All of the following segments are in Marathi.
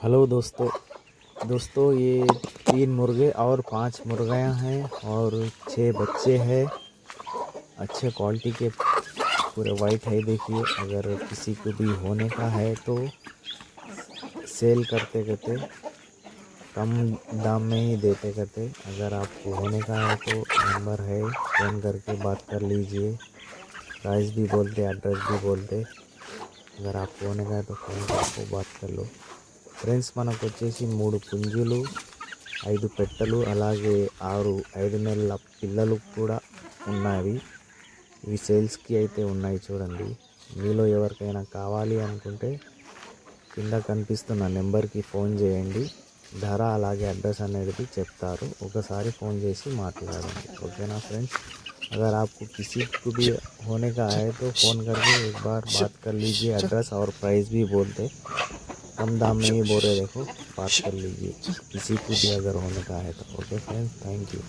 हेलो दोस्तों ये 3 मुर्गे और 5 मुर्गियाँ हैं और 6 बच्चे हैं। अच्छे क्वालिटी के पूरे वाइट है। देखिए, अगर किसी को भी होने का है तो सेल करते करते कम दाम में ही देते करते। अगर आपको होने का है तो नंबर है, फ़ोन करके बात कर लीजिए। प्राइस भी बोलते, एड्रेस भी बोलते। अगर आपको होने का है तो फ़ोन करके बात कर लो। ఫ్రెండ్స్, మనకు వచ్చేసి 3 పుంజులు, 5 పెట్టలు, అలాగే 5 నెలల పిల్లలు కూడా ఉన్నాయి. ఇవి సేల్స్కి అయితే ఉన్నాయి. చూడండి, మీలో ఎవరికైనా కావాలి అనుకుంటే కింద కనిపిస్తున్న నెంబర్కి ఫోన్ చేయండి. ధర అలాగే అడ్రస్ అనేది చెప్తారు. ఒకసారి ఫోన్ చేసి మాట్లాడండి, ఓకేనా ఫ్రెండ్స్? अगर आपको किसी को भी होने का है तो फ़ोन करके एक बार बात कर लीजिए। एड्रेस और प्राइस भी बोल दे, कम दाम में ही बोल रहे। देखो, बात कर लीजिए किसी को भी अगर होने का है तो। Okay friends, thank you.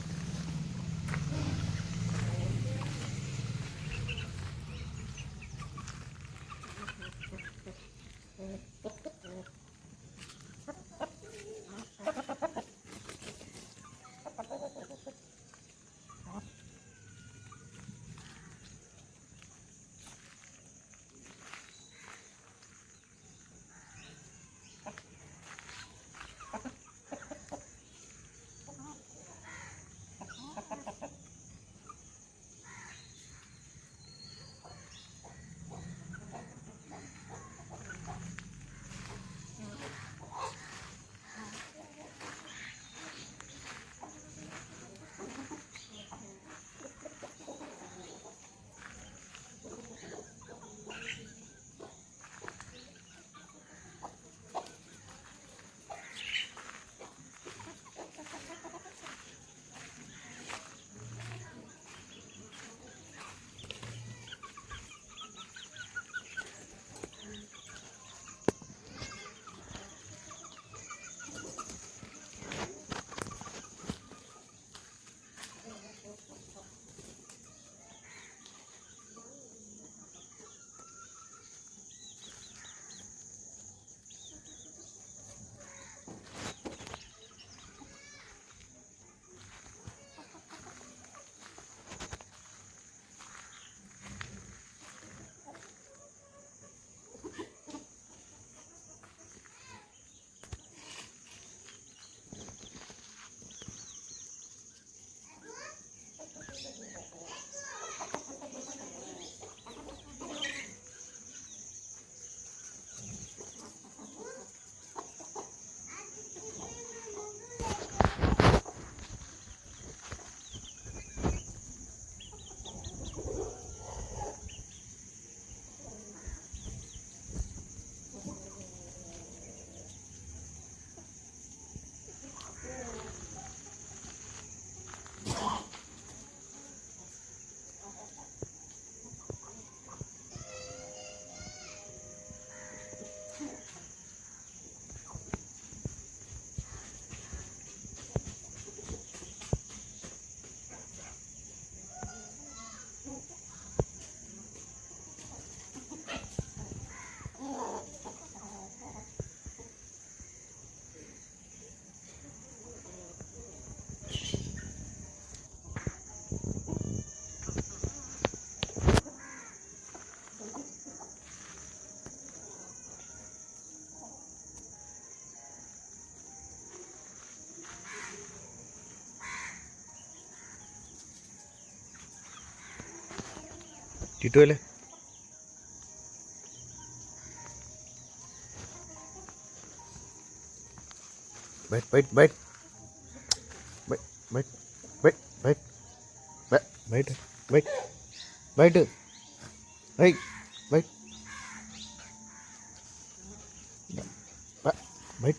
टिटोले बैठ बैठ बैठ बैठ बैठ बैठ बैठ बैठ बैठ बैठ बैठ बैठ बैठ